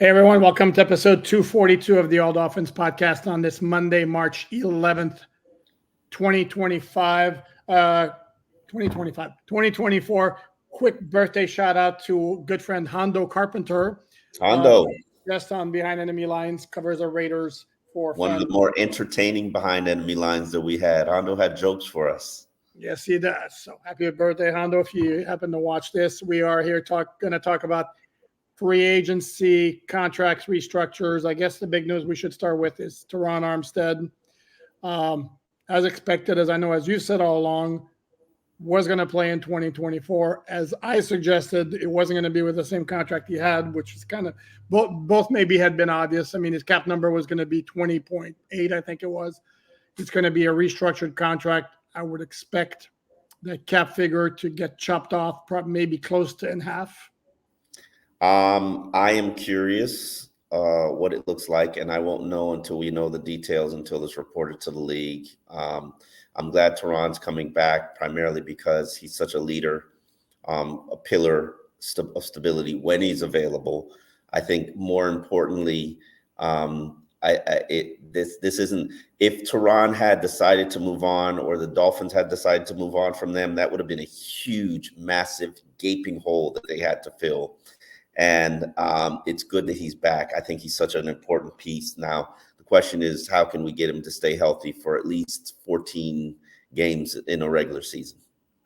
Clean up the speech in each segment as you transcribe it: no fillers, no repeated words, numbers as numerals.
Hey everyone, welcome to episode 242 of the All Dolphins podcast on this Monday, March 11th, 2025. 2024. Quick birthday shout out to good friend Hondo Carpenter. Hondo, guest on Behind Enemy Lines, covers the Raiders for one fun. of the more entertaining behind enemy lines that we had. Hondo had jokes for us. Yes, he does. So happy birthday, Hondo. If you happen to watch this, we are here going to talk about free agency, contracts, restructures. I guess the big news we should start with is Terron Armstead. As expected, as I know, as you said all along, was going to play in 2024. As I suggested, it wasn't going to be with the same contract he had, which is kind of both maybe had been obvious. I mean, his cap number was going to be 20.8, I think it was. It's going to be a restructured contract. I would expect the cap figure to get chopped off, probably maybe close to in half. I am curious what it looks like, and I won't know until we know the details, until it's reported to the league. I'm glad Terron's coming back, primarily because he's such a leader, a pillar of stability when he's available. I think more importantly, this isn't, if Terron had decided to move on or the Dolphins had decided to move on from them, that would have been a huge, massive, gaping hole that they had to fill. And it's good that he's back. I think he's such an important piece. Now, the question is, how can we get him to stay healthy for at least 14 games in a regular season?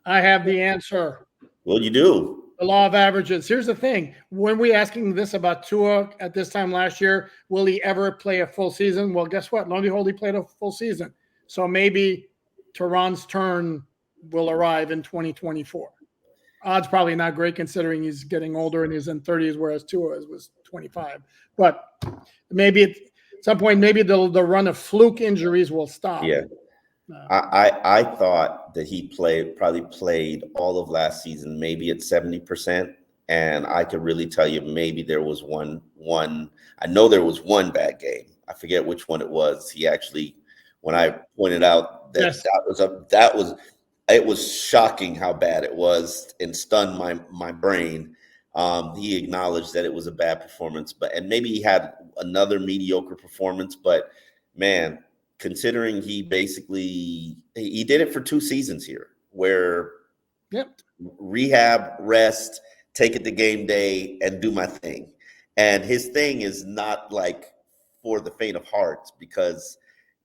I have the answer. Well, you do. The law of averages. Here's the thing. When we asking this about Tua at this time last year, will he ever play a full season? Well, guess what? Lo and behold, he played a full season. So maybe Terron's turn will arrive in 2024. Odds probably not great considering he's getting older and he's in 30s, whereas Tua was 25. But maybe at some point, maybe the run of fluke injuries will stop. Yeah. I thought that he probably played all of last season, maybe at 70%. And I could really tell you, maybe there was one. I know there was one bad game. I forget which one it was. He actually, when I pointed out that Yes. it was shocking how bad it was and stunned my brain. He acknowledged that it was a bad performance, and maybe he had another mediocre performance, but man, considering he did it for 2 seasons here where rehab, rest, take it to game day and do my thing. And his thing is not like for the faint of heart, because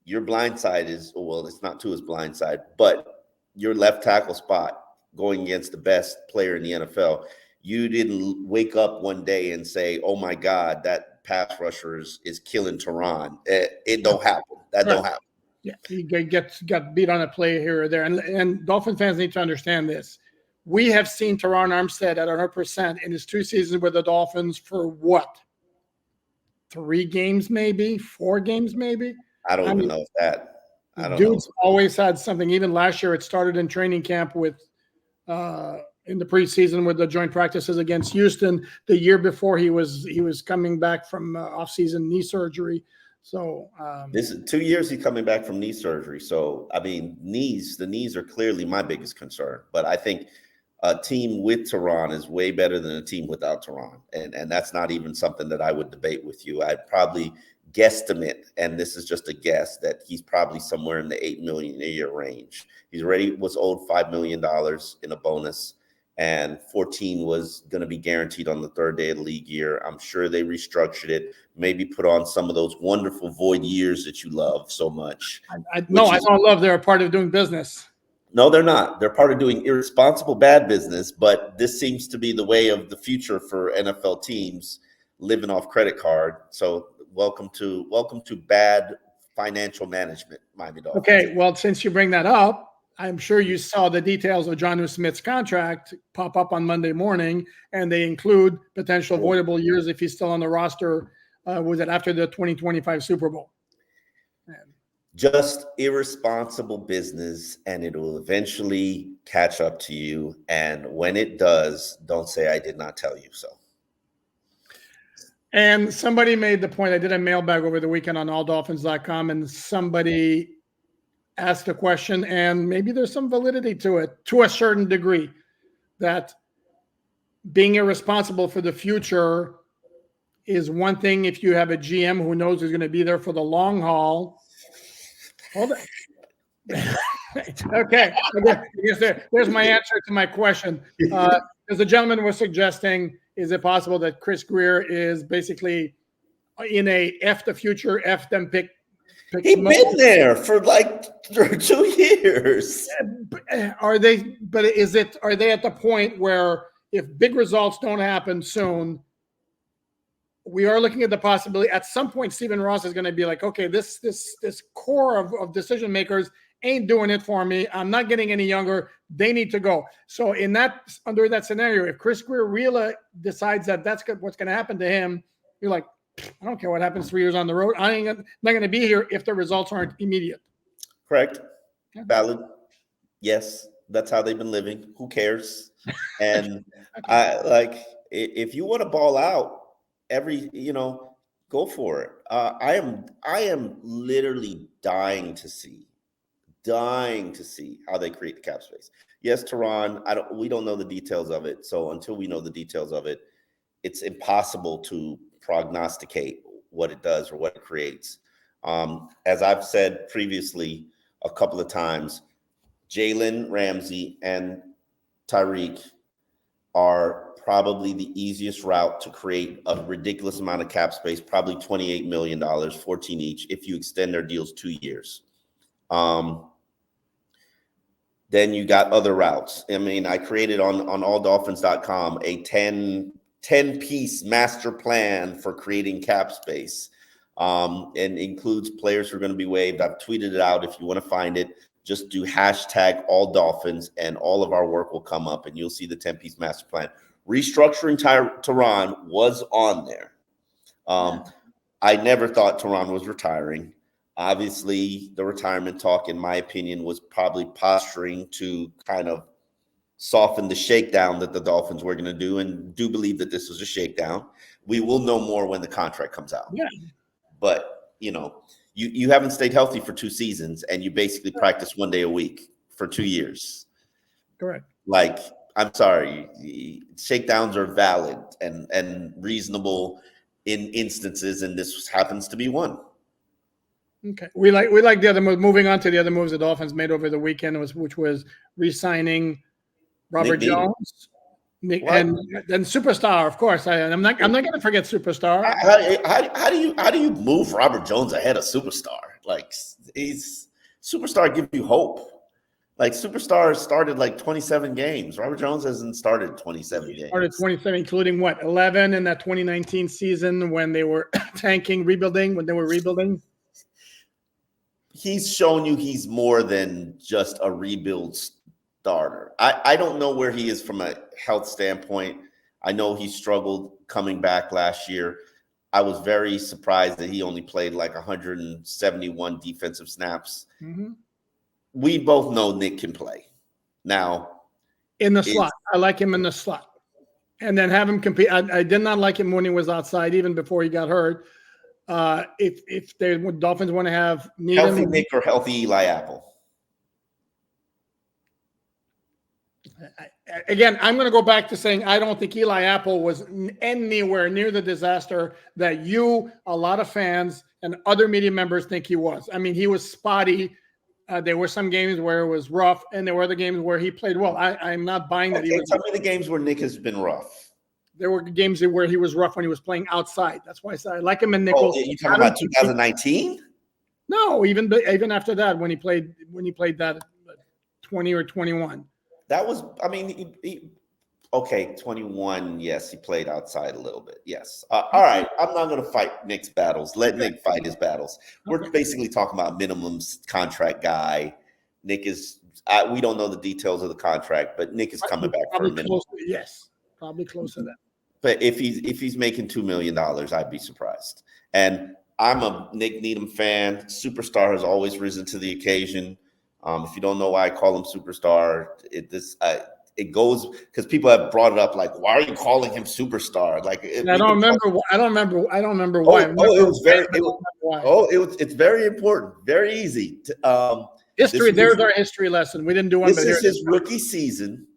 your blind side is, well, it's not to his blind side, but your left tackle spot going against the best player in the NFL. You didn't wake up one day and say, oh my God, that pass rusher is killing Terron. It don't happen. That don't happen. Yeah, he got beat on a play here or there. And Dolphin fans need to understand this. We have seen Terron Armstead at 100% in his 2 seasons with the Dolphins for what? 3 games, maybe 4 games, maybe. I don't even know if that. I don't Dude's know. always had something. Even last year, it started in training camp with in the preseason with the joint practices against Houston. The year before, he was coming back from off-season knee surgery. So this is 2 years he's coming back from knee surgery. So I mean, the knees are clearly my biggest concern. But I think a team with Terron is way better than a team without Terron, and that's not even something that I would debate with you. I'd probably guesstimate, and this is just a guess, that he's probably somewhere in the $8 million a year range. He's was owed $5 million in a bonus, and 14 was going to be guaranteed on the 3rd day of the league year. I'm sure they restructured it, maybe put on some of those wonderful void years that you love so much. I don't love. They're a part of doing business. No, they're not. They're part of doing irresponsible bad business, but this seems to be the way of the future for NFL teams, living off credit card. So welcome to bad financial management, Miami Dolphins. Okay, well, since you bring that up, I'm sure you saw the details of Jonnu Smith's contract pop up on Monday morning, and they include potential voidable years if he's still on the roster. Was it after the 2025 Super Bowl? Just irresponsible business, and it will eventually catch up to you. And when it does, don't say I did not tell you so. And somebody made the point. I did a mailbag over the weekend on alldolphins.com, and somebody asked a question, and maybe there's some validity to it to a certain degree, that being irresponsible for the future is one thing if you have a GM who knows he's going to be there for the long haul. Hold on. Okay. I guess there's my answer to my question. As the gentleman was suggesting, is it possible that Chris Grier is basically in a F the future, F them pick He's been there for like 2 years. Are they? But are they at the point where if big results don't happen soon, we are looking at the possibility at some point Stephen Ross is going to be like, okay, this core of decision makers ain't doing it for me. I'm not getting any younger. They need to go. So under that scenario, if Chris Grier really decides that that's what's going to happen to him, you're like, I don't care what happens 3 years on the road. I'm not going to be here if the results aren't immediate. Correct. Yeah. Valid. Yes, that's how they've been living. Who cares? And okay. If you want to ball out, go for it. I am literally dying to see how they create the cap space. Yes, Terron, we don't know the details of it. So until we know the details of it, it's impossible to prognosticate what it does or what it creates. As I've said previously a couple of times, Jalen Ramsey and Tyreek are probably the easiest route to create a ridiculous amount of cap space, probably $28 million, 14 each, if you extend their deals 2 years. Then you got other routes. I mean, I created on alldolphins.com a 10-piece master plan for creating cap space, and includes players who are going to be waived. I've tweeted it out. If you want to find it, just do hashtag alldolphins and all of our work will come up and you'll see the 10-piece master plan. Restructuring Terron was on there. I never thought Terron was retiring. Obviously, the retirement talk, in my opinion, was probably posturing to kind of soften the shakedown that the Dolphins were going to do, and do believe that this was a shakedown. We will know more when the contract comes out. Yeah. But, you haven't stayed healthy for 2 seasons, and you basically practice 1 day a week for 2 years. Correct. I'm sorry, shakedowns are valid and reasonable in instances, and this happens to be one. Okay, we like the other move. Moving on to the other moves the Dolphins made over the weekend, which was re-signing Robert Jones, and then superstar, of course. I'm not going to forget superstar. How do you move Robert Jones ahead of superstar? Superstar gives you hope. Superstar started 27 games. Robert Jones hasn't started 27 games. Started 27, including 11 in that 2019 season when they were rebuilding. He's shown you he's more than just a rebuild starter. I don't know where he is from a health standpoint. I know he struggled coming back last year. I was very surprised that he only played 171 defensive snaps. Mm-hmm. We both know Nick can play. Now, in the slot. I like him in the slot. And then have him compete. I did not like him when he was outside, even before he got hurt. If the Dolphins want to have Needham, healthy Nick or healthy Eli Apple? Again, I'm going to go back to saying I don't think Eli Apple was anywhere near the disaster that a lot of fans, and other media members think he was. I mean, he was spotty. There were some games where it was rough, and there were other games where he played well. I'm not buying that. Tell me the games where Nick has been rough. There were games where he was rough when he was playing outside. That's why I said I like him in nickel. Oh, you talking about 2019? No, even after that, when he played that 20 or 21. That was, 21. Yes, he played outside a little bit. Yes. All right. I'm not going to fight Nick's battles. Let Nick fight his battles. We're basically talking about minimum contract guy. Nick is. We don't know the details of the contract, but Nick is coming back for a minimum. Yes, probably close to that. But if he's making $2 million, I'd be surprised. And I'm a Nick Needham fan. Superstar has always risen to the occasion. If you don't know why I call him superstar, it goes because people have brought it up. Why are you calling him superstar? I don't remember why. It's very important. Very easy. History. There's our history lesson. We didn't do one. This is his rookie season.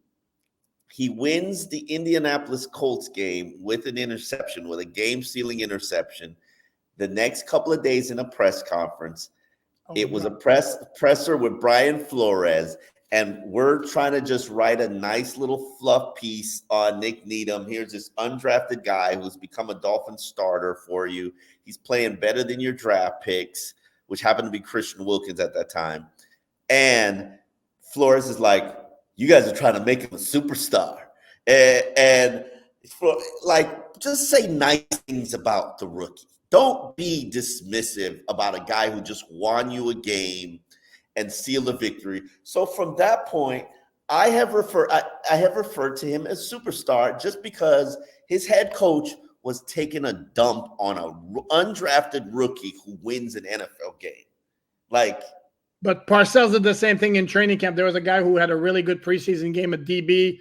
He wins the Indianapolis Colts game with an interception, with a game-sealing interception. The next couple of days in a press conference, it was a presser with Brian Flores, and we're trying to just write a nice little fluff piece on Nick Needham. Here's this undrafted guy who's become a Dolphins starter for you. He's playing better than your draft picks, which happened to be Christian Wilkins at that time. And Flores is like, you guys are trying to make him a superstar. And for, like, just say nice things about the rookie. Don't be dismissive about a guy who just won you a game and sealed a victory. So from that point, I have referred to him as superstar just because his head coach was taking a dump on a undrafted rookie who wins an NFL game. But Parcells did the same thing in training camp. There was a guy who had a really good preseason game at DB.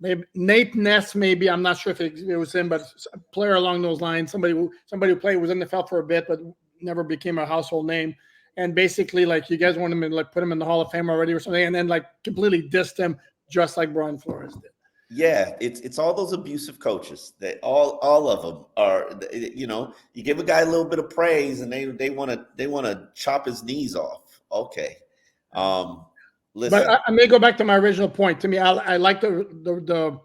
Maybe Nate Ness, maybe. I'm not sure if it was him, but a player along those lines. Somebody who played, was in the NFL for a bit, but never became a household name. And basically, like, you guys want him to put him in the Hall of Fame already or something, and then completely dissed him just like Brian Flores did. Yeah, it's all those abusive coaches. They all of them are. You give a guy a little bit of praise, and they want to chop his knees off. Okay. Listen. But I may go back to my original point. To me, I like the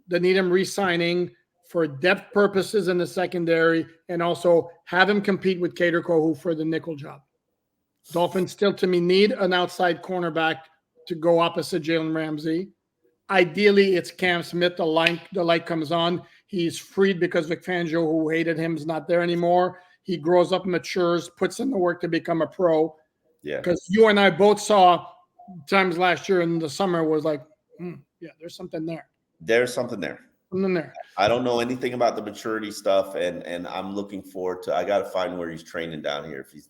Needham re-signing for depth purposes in the secondary, and also have him compete with Kader Kohu for the nickel job. Dolphins still, to me, need an outside cornerback to go opposite Jalen Ramsey. Ideally, it's Cam Smith. The light comes on. He's freed because Vic Fangio, who hated him, is not there anymore. He grows up, matures, puts in the work to become a pro. Yeah. Because you and I both saw times last year in the summer was like, yeah, there's something there. There's something there. Something there. I don't know anything about the maturity stuff, and I'm looking forward to. I got to find where he's training down here. If he's,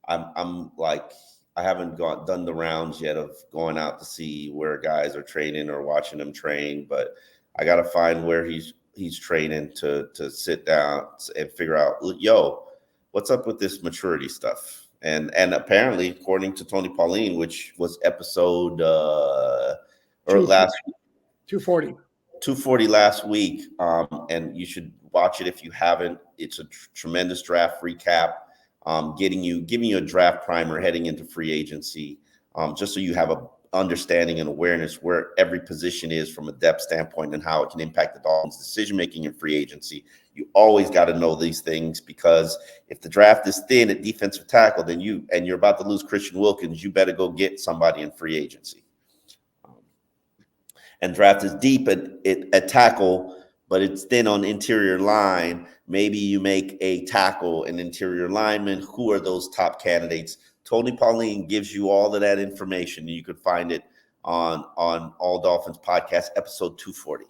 I'm like, I haven't done the rounds yet of going out to see where guys are training or watching them train, but I got to find where he's training to sit down and figure out, what's up with this maturity stuff. And apparently, according to Tony Pauline, which was episode last 240 last week, and you should watch it if you haven't. It's a tremendous draft recap, giving you a draft primer heading into free agency, just so you have a understanding and awareness where every position is from a depth standpoint and how it can impact the Dolphins' decision-making in free agency. You always got to know these things, because if the draft is thin at defensive tackle, then you're about to lose Christian Wilkins, you better go get somebody in free agency. And draft is deep at tackle, but it's thin on interior line. Maybe you make a tackle an interior lineman. Who are those top candidates? Tony Pauline gives you all of that information. You could find it on All Dolphins podcast, episode 240.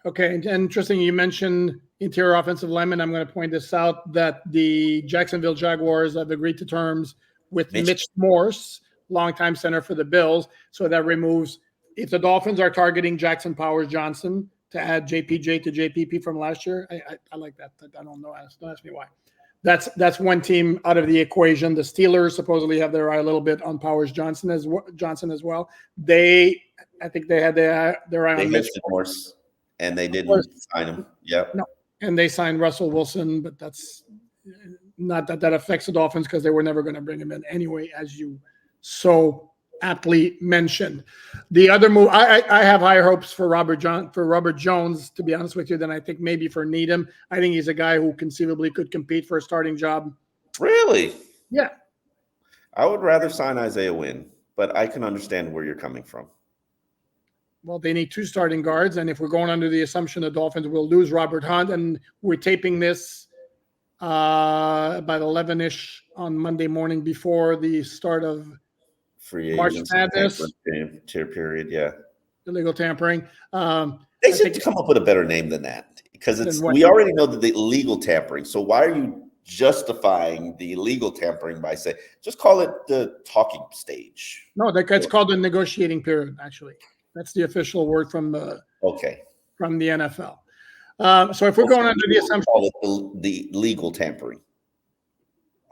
Okay, and interesting. You mentioned interior offensive lineman. I'm going to point this out, that the Jacksonville Jaguars have agreed to terms with Mitch Morse, longtime center for the Bills. So that removes, if the Dolphins are targeting Jackson Powers Johnson to add JPJ to JPP from last year, I like that. I don't know. Don't ask me why. That's one team out of the equation. The Steelers supposedly have their eye a little bit on Powers Johnson as well. I think they had their eye on Mitch Morse, and they didn't sign him. Yep. No, and they signed Russell Wilson, but that's not that affects the Dolphins, because they were never going to bring him in anyway, as you so aptly mentioned. The other move, I have higher hopes for Robert Jones, to be honest with you, than I think maybe for Needham. I think he's a guy who conceivably could compete for a starting job. Really? Yeah. I would rather sign Isaiah Wynn, but I can understand where you're coming from. Well, they need two starting guards, and if we're going under the assumption the Dolphins will lose Robert Hunt, and we're taping this about 11-ish on Monday morning before the start of free March Madness period, yeah. Illegal tampering. They should come up with a better name than that, because we already know that the illegal tampering. So why are you justifying the illegal tampering by saying, just call it the talking stage? No, it's called the negotiating period. Actually, that's the official word from the NFL. So if we're going under the assumption, call it the legal tampering.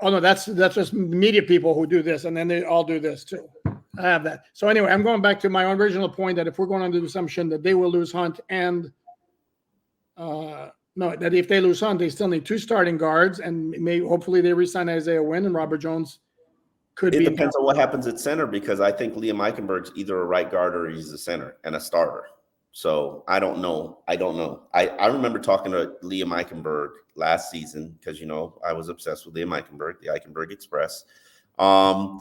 Oh no, that's just media people who do this, and then they all do this too. I have that. So anyway, I'm going back to my original point that if we're going under the assumption that they will lose Hunt and no, that if they lose Hunt, they still need 2 starting guards, and hopefully they resign Isaiah Wynn, and Robert Jones could be. It depends on what happens at center, because I think Liam Eichenberg's either a right guard or he's a center and a starter. So I don't know. I remember talking to Liam Eichenberg last season because, I was obsessed with Liam Eichenberg, the Eichenberg Express. And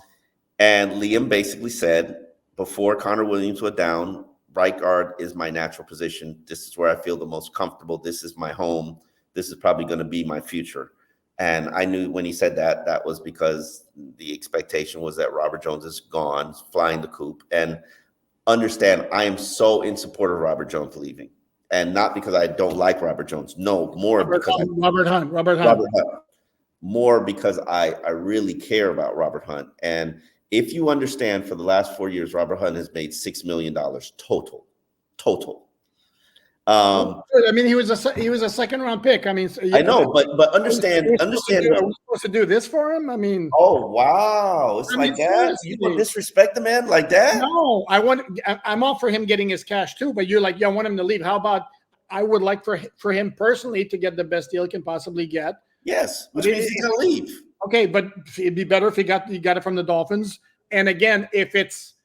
Liam basically said, before Connor Williams went down, right guard is my natural position. This is where I feel the most comfortable. This is my home. This is probably going to be my future. And I knew when he said that, that was because the expectation was that Robert Jones is gone, flying the coop. And understand, I am so in support of Robert Jones leaving. And not because I don't like Robert Jones. No, more because Robert Hunt. More because I really care about Robert Hunt. And if you understand, for the last 4 years, Robert Hunt has made $6 million total. I mean, he was a 2nd round pick. I mean, I know, but understand. Are we supposed to do this for him? I mean, oh wow, it's like that. You want to disrespect the man like that? No, I'm all for him getting his cash too. But you're like, I want him to leave. How about I would like for him personally to get the best deal he can possibly get. Yes, which means he's gonna leave. Okay, but it'd be better if he got it from the Dolphins. And again, if it's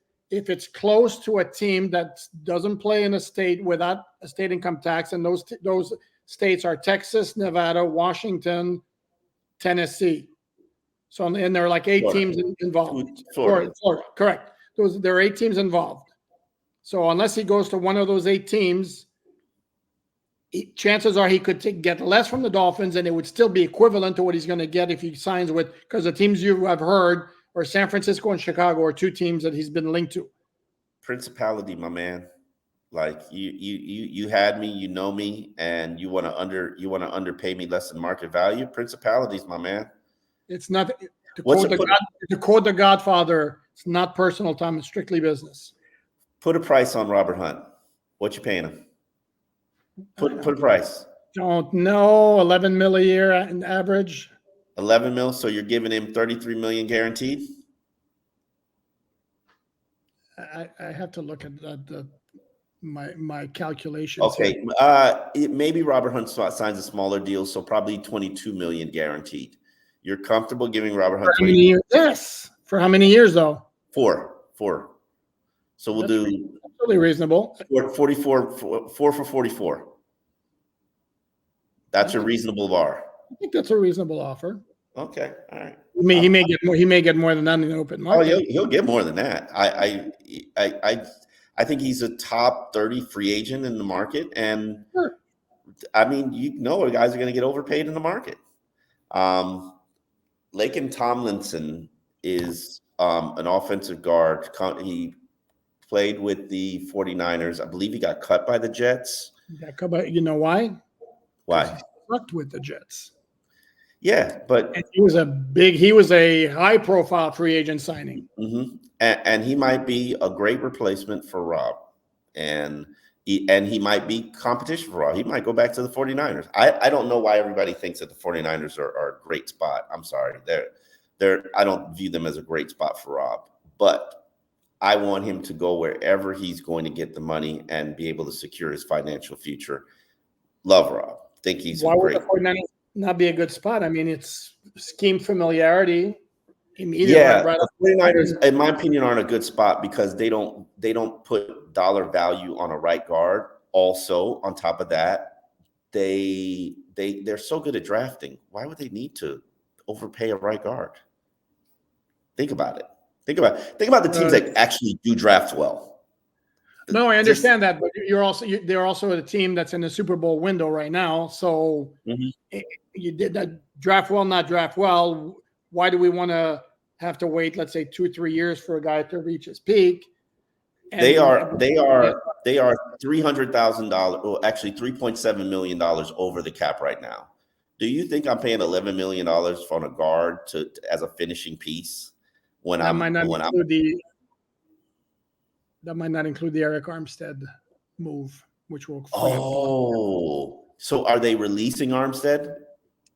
close to a team that doesn't play in a state without a state income tax, and those states are Texas, Nevada, Washington, Tennessee. So, and there are like 8 teams involved. Florida, correct. There are 8 teams involved. So unless he goes to one of those 8 teams, chances are he could get less from the Dolphins, and it would still be equivalent to what he's going to get if he signs with, because the teams you have heard or San Francisco and Chicago are 2 teams that he's been linked to. Principality, my man. Like you had me, you know me, and you want to underpay me less than market value. Principalities, my man. It's not to quote the Godfather. It's not personal, Tom. It's strictly business. Put a price on Robert Hunt. What you paying him? Put a price. Don't know. 11 mil a year in average. 11 mil. So you're giving him 33 million guaranteed. I have to look at my calculations. Okay. Maybe Robert Hunt signs a smaller deal, so probably 22 million guaranteed. You're comfortable giving Robert Hunt 20 years? Yes. For how many years though? 4. So we'll do really reasonable. 44, 4 for 44. That's a reasonable bar. I think that's a reasonable offer. Okay, all right. He may get more. He may get more than that in the open market. Oh, he'll get more than that. I think he's a top 30 free agent in the market, and sure. I mean, the guys are going to get overpaid in the market. Laken Tomlinson is an offensive guard. He played with the 49ers. I believe he got cut by the Jets. You know why? Why? He worked with the Jets. Yeah, but and he was a high profile free agent signing. Mm-hmm. And he might be a great replacement for Rob. And he might be competition for Rob. He might go back to the 49ers. I don't know why everybody thinks that the 49ers are a great spot. I'm sorry. I don't view them as a great spot for Rob. But I want him to go wherever he's going to get the money and be able to secure his financial future. Love Rob. Think he's great. Would the 49ers not be a good spot? I mean, it's scheme familiarity. Yeah, the 49ers, in my opinion, aren't a good spot because they don't put dollar value on a right guard. Also, on top of that, they're so good at drafting. Why would they need to overpay a right guard? Think about it. Think about the teams that actually do draft well. No, I understand that, but they're also a team that's in the Super Bowl window right now. So you did that draft well, not draft well. Why do we want to have to wait, let's say 2-3 years for a guy to reach his peak? And they are $300,000, or actually $3.7 million over the cap right now. Do you think I'm paying $11 million for a guard as a finishing piece that might not include the Eric Armstead move, which will. Oh, so are they releasing Armstead?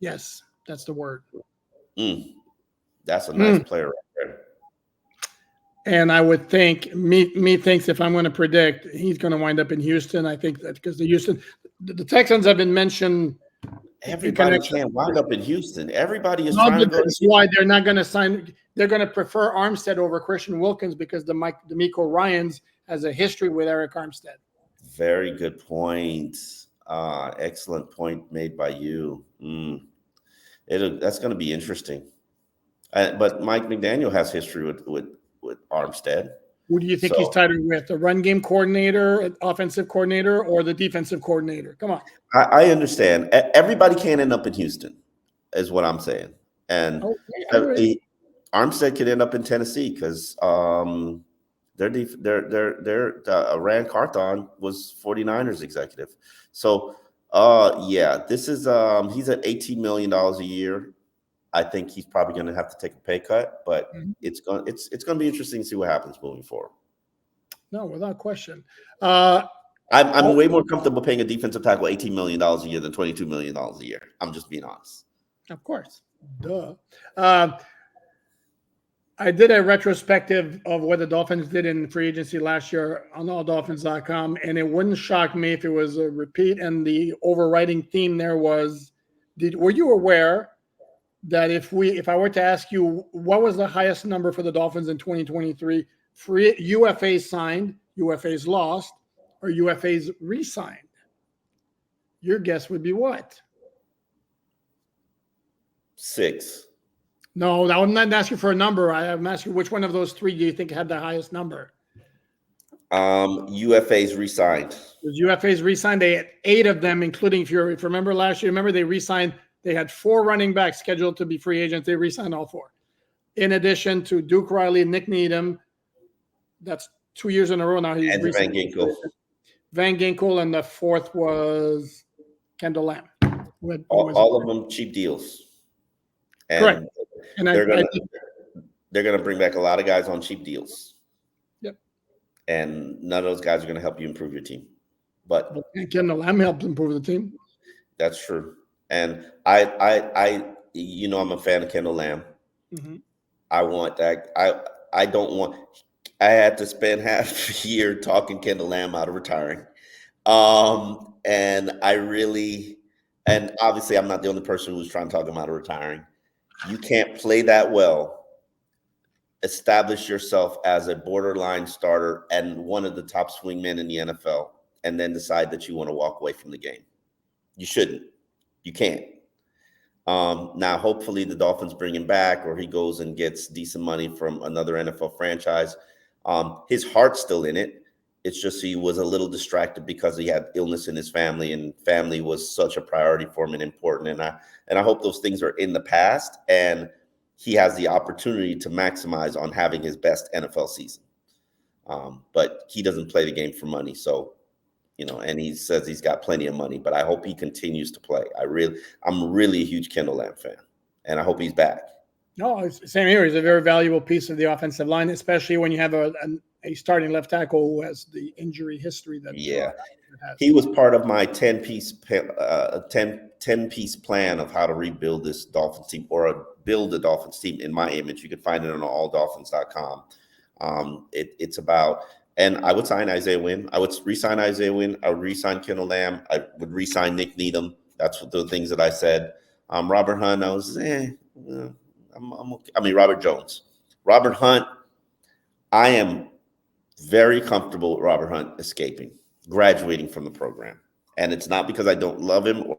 Yes, that's the word. That's a nice player right there. And I would think me thinks if I'm going to predict, he's going to wind up in Houston. I think that because the Texans have been mentioned. Everybody can't wind up in Houston. Everybody is No, trying to but go to that's Houston. why they're not going to sign. They're going to prefer Armstead over Christian Wilkins because D'Amico Ryans has a history with Eric Armstead. Very good point. Excellent point made by you. That's going to be interesting. But Mike McDaniel has history with Armstead. Who do you think he's tied with? The run game coordinator, offensive coordinator, or the defensive coordinator? Come on. I understand. Everybody can't end up in Houston, is what I'm saying. And Armstead could end up in Tennessee because Rand Carthon was 49ers executive. So this is he's at $18 million a year. I think he's probably going to have to take a pay cut, but it's going to be interesting to see what happens moving forward. No, without question. I'm way more comfortable paying a defensive tackle $18 million a year than $22 million a year. I'm just being honest. Of course. Duh. I did a retrospective of what the Dolphins did in free agency last year on alldolphins.com, and it wouldn't shock me if it was a repeat. And the overriding theme there was, were you aware that if I were to ask you what was the highest number for the Dolphins in 2023, free UFAs signed, UFAs lost, or UFAs re-signed, your guess would be what? 6. No, I'm not asking for a number. I'm asking which one of those three do you think had the highest number? UFAs re-signed. UFAs re-signed. They had 8 of them, including if you remember last year. Remember they re-signed. They had 4 running backs scheduled to be free agents. They re-signed all 4. In addition to Duke Riley, Nick Needham, that's 2 years in a row now. He's and Van Ginkel. Van Ginkel, and the 4th was Kendall Lamb. All of them cheap deals. And correct. And they're gonna bring back a lot of guys on cheap deals. Yep. And none of those guys are gonna help you improve your team. But Kendall Lamb helped improve the team. That's true. And I'm a fan of Kendall Lamb. Mm-hmm. I want that. I don't want. I had to spend half a year talking Kendall Lamb out of retiring. And obviously I'm not the only person who's trying to talk him out of retiring. You can't play that well, establish yourself as a borderline starter and one of the top swingmen in the NFL, and then decide that you want to walk away from the game. You shouldn't. You can't. Now, hopefully the Dolphins bring him back, or he goes and gets decent money from another NFL franchise. His heart's still in it. It's just he was a little distracted because he had illness in his family, and family was such a priority for him and important. And I hope those things are in the past, and he has the opportunity to maximize on having his best NFL season. But he doesn't play the game for money, so and he says he's got plenty of money. But I hope he continues to play. I'm really a huge Kendall Lamb fan, and I hope he's back. No, it's same here. He's a very valuable piece of the offensive line, especially when you have a starting left tackle who has the injury history that. Yeah, he was part of my 10-piece plan of how to rebuild this Dolphins team, or build a Dolphins team in my image. You can find it on alldolphins.com. It's about, and I would sign Isaiah Wynn. I would re-sign Isaiah Wynn. I would re-sign Kendall Lamb. I would re-sign Nick Needham. That's what the things that I said. Robert Hunt, I was I'm okay. I mean, Robert Jones. Robert Hunt, I am very comfortable with Robert Hunt graduating from the program. And it's not because I don't love him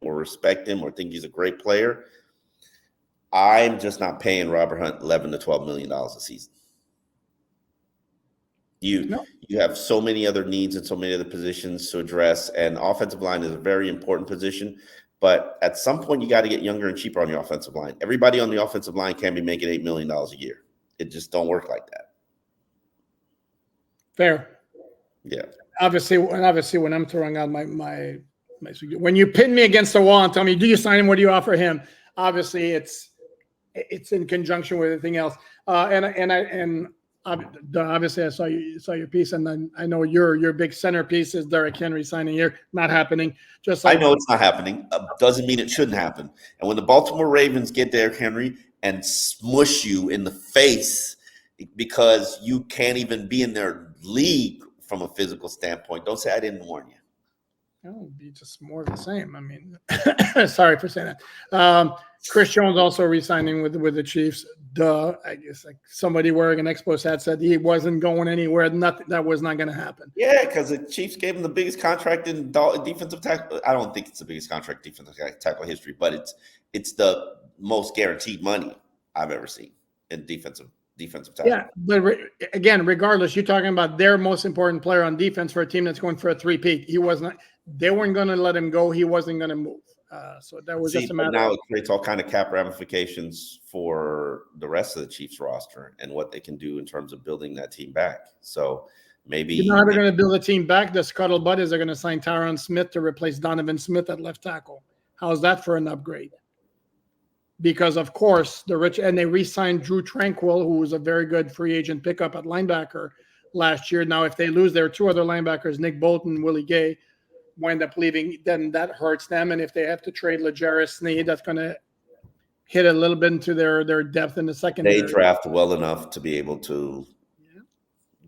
or respect him or think he's a great player. I'm just not paying Robert Hunt $11 to $12 million a season. You have so many other needs and so many other positions to address, and offensive line is a very important position. But at some point, you got to get younger and cheaper on your offensive line. Everybody on the offensive line can't be making $8 million a year. It just don't work like that. Fair. Yeah. Obviously, when I'm throwing out my when you pin me against the wall and tell me, do you sign him? What do you offer him? Obviously, it's in conjunction with everything else. Obviously, I saw your piece, and then I know your big centerpiece is Derrick Henry signing here. Not happening. Just like, I know it's not happening. Doesn't mean it shouldn't happen. And when the Baltimore Ravens get Derrick Henry and smush you in the face, because you can't even be in their league from a physical standpoint. Don't say I didn't warn you. That would be just more of the same. I mean, sorry for saying that. Chris Jones also re-signing with the Chiefs. I guess like somebody wearing an Expos hat said he wasn't going anywhere. Nothing. That was not going to happen. Yeah, because the Chiefs gave him the biggest contract in defensive tackle. I don't think it's the biggest contract defensive tackle history, but it's the most guaranteed money I've ever seen in defensive tackle. Yeah, but again, regardless, you're talking about their most important player on defense for a team that's going for a three-peat. He wasn't. They weren't going to let him go. He wasn't going to move. So that was just a matter. Now it creates all kind of cap ramifications for the rest of the Chiefs roster and what they can do in terms of building that team back. So maybe you know how they're going to build a team back. The scuttlebutt is they're going to sign Terron Smith to replace Donovan Smith at left tackle. How's that for an upgrade? Because of course they re-signed Drew Tranquil, who was a very good free agent pickup at linebacker last year. Now, if they lose their two other linebackers, Nick Bolton, Willie Gay, wind up leaving, then that hurts them. And if they have to trade LeJarris Sneed, that's going to hit a little bit into their depth in the secondary. They draft well enough to be able to. Yeah.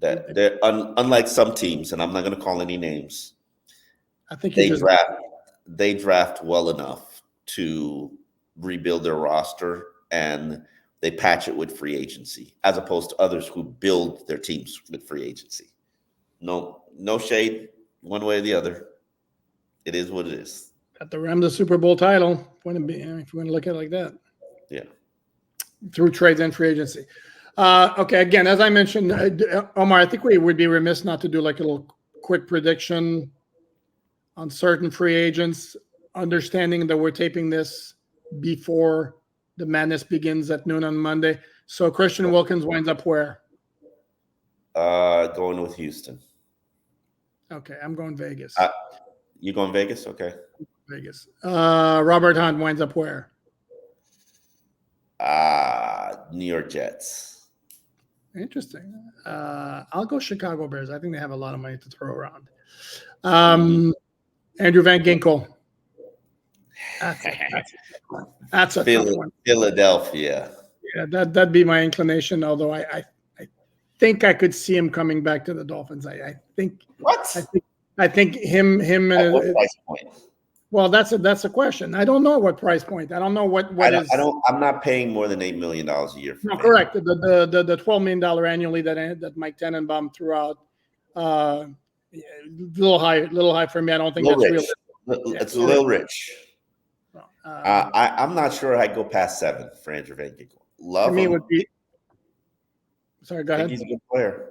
That they're unlike some teams, and I'm not going to call any names. I think they draft well enough to rebuild their roster, and they patch it with free agency, as opposed to others who build their teams with free agency. No shade one way or the other. It is what it is. Got the Rams the Super Bowl title. If you want to look at it like that. Yeah. Through trades and free agency. Okay. Again, as I mentioned, Omar, I think we would be remiss not to do like a little quick prediction on certain free agents, understanding that we're taping this before the madness begins at noon on Monday. So Christian Wilkins winds up where? Going with Houston. Okay. I'm going Vegas. You going Vegas? Okay. Vegas. Robert Hunt winds up where? New York Jets. Interesting. I'll go Chicago Bears. I think they have a lot of money to throw around. Andrew Van Ginkel. That's a tough one. Philadelphia. Yeah, that'd be my inclination. Although I think I could see him coming back to the Dolphins. I think. What? I think him. At what price point? Well, that's a question. I don't know what price point. I don't know what is. I'm not paying more than $8 million a year. No, correct. The $12 million annually that Mike Tenenbaum threw out, little high for me. I don't think that's real. It's a little rich. I'm not sure I'd go past 7 for Andrew Van Ginkel. Love him. Would be. Sorry, go ahead. He's a good player.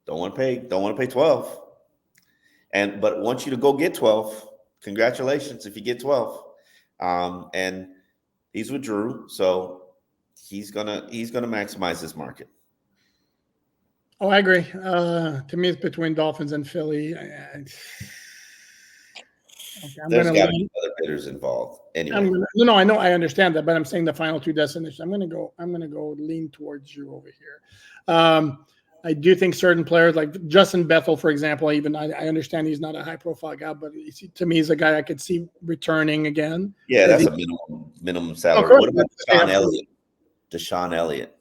Don't want to pay 12. But want you to go get 12. Congratulations if you get 12. And he's with Drew, so he's gonna maximize this market. Oh, I agree. To me, it's between Dolphins and Philly. There's got to be other bidders involved. Anyway, I know, I understand that, but I'm saying the final two destinations. I'm gonna go lean towards you over here. I do think certain players like Justin Bethel, for example, I understand he's not a high-profile guy, but to me, he's a guy I could see returning again. Yeah, that's a minimum salary. What about Deshaun Elliott?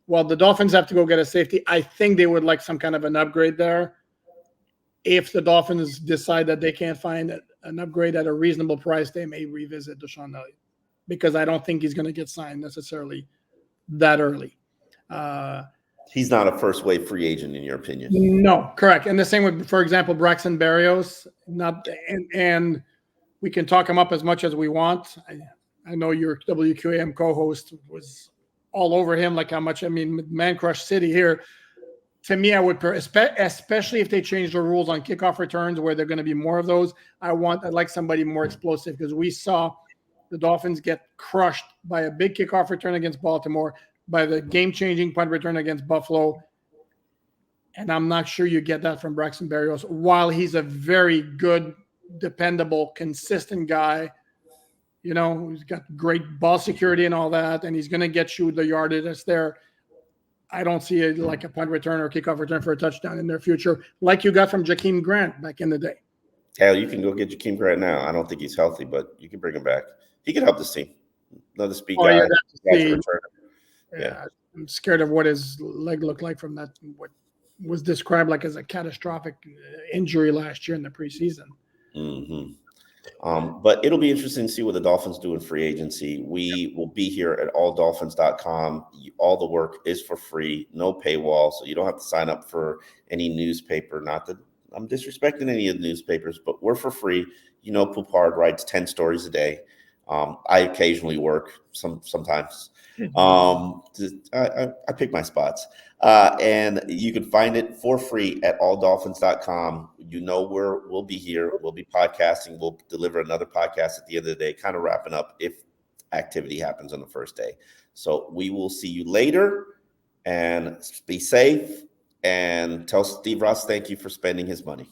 Well, the Dolphins have to go get a safety. I think they would like some kind of an upgrade there. If the Dolphins decide that they can't find an upgrade at a reasonable price, they may revisit Deshaun Elliott because I don't think he's going to get signed necessarily that early. He's not a first-wave free agent, in your opinion. No, correct. And the same with, for example, Braxton Berrios. And we can talk him up as much as we want. I know your WQAM co-host was all over him, like how much. I mean, Man Crush City here. To me, I would, especially if they change the rules on kickoff returns, where they're going to be more of those. I'd like somebody more explosive because we saw the Dolphins get crushed by a big kickoff return against Baltimore, by the game-changing punt return against Buffalo. And I'm not sure you get that from Braxton Berrios. While he's a very good, dependable, consistent guy, who's got great ball security and all that, and he's going to get you the yardage that's there. I don't see it like a punt return or kickoff return for a touchdown in their future, like you got from Jakeem Grant back in the day. Hell, you can go get Jakeem Grant now. I don't think he's healthy, but you can bring him back. He can help this team. Another speed guy. Yeah. I'm scared of what his leg looked like from that, what was described like as a catastrophic injury last year in the preseason. Mm-hmm. But it'll be interesting to see what the Dolphins do in free agency. We will be here at alldolphins.com. All the work is for free, no paywall, so you don't have to sign up for any newspaper. Not that I'm disrespecting any of the newspapers, but we're for free. You know, Poupard writes 10 stories a day. I occasionally work sometimes. I pick my spots. And you can find it for free at alldolphins.com. You know where we'll be here. We'll be podcasting. We'll deliver another podcast at the end of the day, kind of wrapping up if activity happens on the first day. So we will see you later, and be safe, and tell Steve Ross thank you for spending his money.